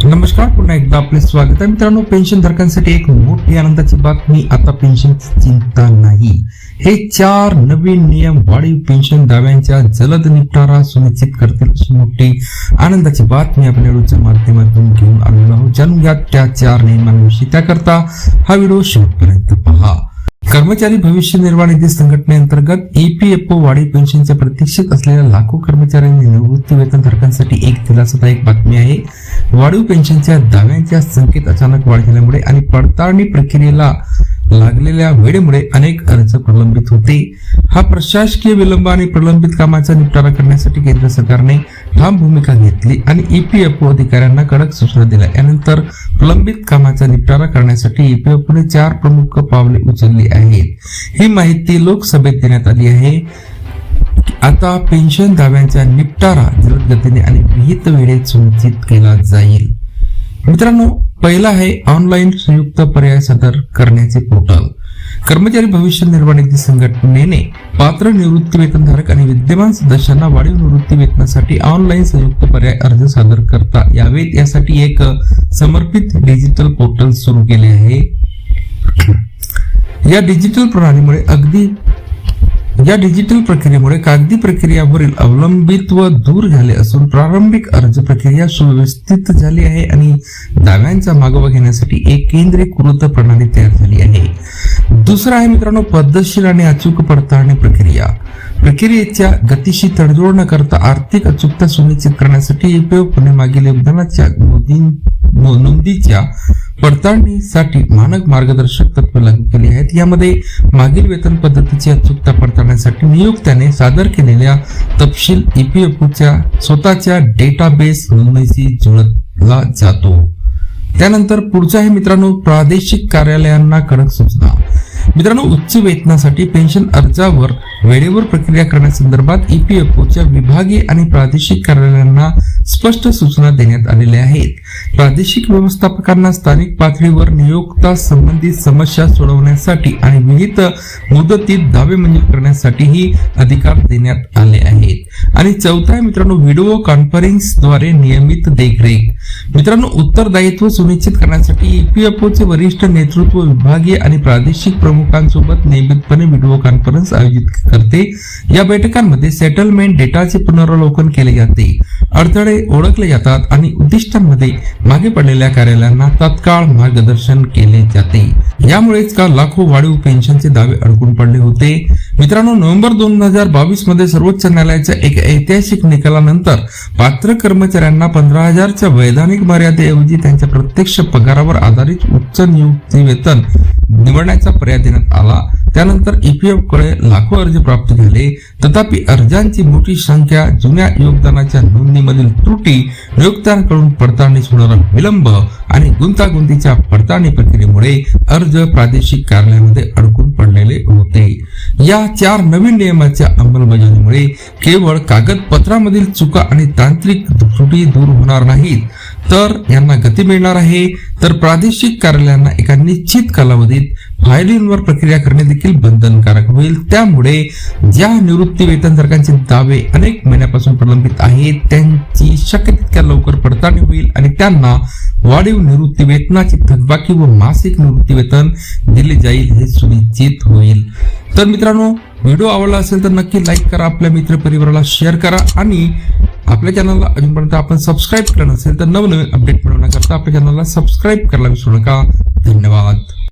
नमस्कार, पुन्हा एकदा आपले स्वागत आहे मित्रांनो. पेन्शन धारकांसाठी एक मोठी आनंदाची बातमी. आता पेन्शनची चिंता नाही. हे 4 नवीन नियम वाढीव पेन्शन दाव्यांच्या जलद निपटारा सुनिश्चित करतील अशी मोठी आनंदाची बातमी आपल्या व्हिडिओच्या माध्यमातून घेऊन आलेलो आहोत. जाणून घ्या त्या 4 नियमांविषयी. त्याकरता हा व्हिडिओ शेवटपर्यंत पहा. कर्मचारी भविष्य निर्वाह निधी संघटनेअंतर्गत EPFO वाढीव पेन्शनच्या प्रतीक्षेत असलेल्या लाखो कर्मचाऱ्यांनी निवृत्ती वेतन धारकांसाठी एक दिलासादायक बातमी आहे. वाढीव पेन्शनच्या दाव्यांच्या संख्येत अचानक वाढ झाल्यामुळे आणि पडताळणी प्रक्रियेला लागलेल्या वेळेमुळे अनेक अर्ज प्रलंबित होते. हा प्रशासकीय विलंब आणि प्रलंबित कामाचा निपटारा करण्यासाठी केंद्र सरकारने ठाम भूमिका घेतली आणि EPFO अधिकाऱ्यांना कडक सूचना दिल्या. यानंतर प्रलंबित कामाचा निपटारा करण्यासाठी EPFOने 4 प्रमुख पावले उचलली आहेत. ही माहिती लोकसभेत देण्यात आली आहे. आता पेन्शन दाव्यांचा निपटारा जलद गतीने आणि विहित वेळेत सुनिश्चित केला जाईल. मित्रांनो, पहिला आहे ऑनलाईन संयुक्त पर्याय सादर करण्याचे पोर्टल. कर्मचारी भविष्य निर्वाह निधी संघटनेने पात्र निवृत्ती वेतनधारक आणि विद्यमान सदस्यांना वाढीव निवृत्ती वेतनासाठी ऑनलाईन संयुक्त पर्याय अर्ज सादर करता यावेत यासाठी एक समर्पित डिजिटल पोर्टल सुरू केले आहे. या डिजिटल प्रक्रियेमुळे कागदी प्रक्रियावरील अवलंबित्व दूर झाले असून प्रारंभिक अर्ज प्रक्रिया सुव्यवस्थित झाली आहे आणि दाव्यांचा मागोवा घेण्यासाठी एक केंद्रीकृत प्रणाली तयार झाली आहे. दुसरा आहे मित्रांनो, पद्धतशीर आणि अचूक पडताळणी प्रक्रिया. प्रक्रियेच्या गतीशी तडजोड न करता आर्थिक अचूकता सुनिश्चित करण्यासाठी EPFOने मागील योगदानाच्या नोंदीच्या पडताळणीसाठी मानक मार्गदर्शक तत्त्वे लागू केली आहेत. यामध्ये मागील वेतन पद्धतीची अचूकता पडताळण्यासाठी नियोक्त्याने सादर केलेल्या तपशील EPFOच्या स्वतःच्या डेटाबेस नोंदणीशी जोडला जातो. त्यानंतर पुढचा आहे मित्रांनो, प्रादेशिक कार्यालयांना कडक सूचना. मित्रांनो, उच्च वेतनासाठी पेन्शन अर्जावर वेळेवर प्रक्रिया करण्यासंदर्भात EPFOच्या विभागीय आणि प्रादेशिक कार्यालयांना स्पष्ट सूचना देण्यात आलेल्या आहेत. प्रादेशिक व्यवस्थापकांना स्थानिक पातळीवर नियोक्ता संबंधित समस्या सोडवण्यासाठी आणि विहित मुदतीत दावे मंजूर करण्यासाठीही अधिकार देण्यात आले आहेत. आणि चौथा आहे मित्रांनो, व्हिडिओ कॉन्फरन्सद्वारे नियमित देखरेख. मित्रांनो, उत्तरदायित्व सुनिश्चित करण्यासाठी EPFOचे वरिष्ठ नेतृत्व विभागीय आणि प्रादेशिक प्रमुखांसोबत नियमितपणे व्हिडिओ कॉन्फरन्स आयोजित करते. या बैठकांमध्ये सेटलमेंट डेटाचे पुनरावलोकन केले जाते, अडथळे ओळखले जातात आणि उद्दिष्टांमध्ये मागे पडलेल्या कार्यालयांना तात्काळ मार्गदर्शन केले जाते. यामुळेच का लाखो वाढीव पेन्शनचे दावे अडकून पडले होते. मित्रांनो, नोव्हेंबर 2022 मध्ये सर्वोच्च न्यायालयाच्या एक ऐतिहासिक निकालानंतर पात्र कर्मचाऱ्यांना 15,000च्या वैधानिक मर्यादेऐवजी त्यांच्या प्रत्यक्ष पगारावर आधारित उच्च निवृत्ती वेतन निवडण्याचा पर्याय देण्यात आला. त्यानंतर EPFOकडे लाखो अर्ज प्राप्त झाले. तथापि अर्जांची मोठी संख्या, जुन्या योगदानाच्या नोंदणीमधील त्रुटी, नियोक्त्यांकडून पडताळणीस होणारा विलंब आणि गुंतागुंतीच्या पडताळणी प्रक्रियेमुळे अर्ज प्रादेशिक कार्यालयामध्ये अडकून पडलेले होते. या 4 नवीन नियमांच्या अंमलबजावणीमुळे केवळ कागदपत्रामधील चुका आणि तांत्रिक त्रुटी दूर होणार नाहीत, तर यांना गती मिळणार आहे. तर प्रादेशिक कार्यालयांना एका निश्चित कालावधीत फायलींवर प्रक्रिया करणे देखील बंधनकारक होईल. त्यामुळे ज्या निवृत्ती वेतनधारकांचे दावे अनेक महिन्यापासून प्रलंबित आहेत त्यांची शक्य तितक्या लवकर पडताळणी होईल आणि त्यांना वाढीव निवृत्ती वेतनाची थकबाकी व मासिक निवृत्ती वेतन दिले जाईल हे सुनिश्चित होईल. तर मित्रांनो, व्हिडिओ आवडला असेल तर नक्की लाईक करा, आपल्या मित्र परिवाराला शेअर करा आणि आपल्या चॅनलला अजूनपर्यंत आपण सबस्क्राईब केलं नसेल तर नवनवीन अपडेट मिळवण्याकरता आपल्या चॅनलला सबस्क्राईब करायला विसरू नका. धन्यवाद.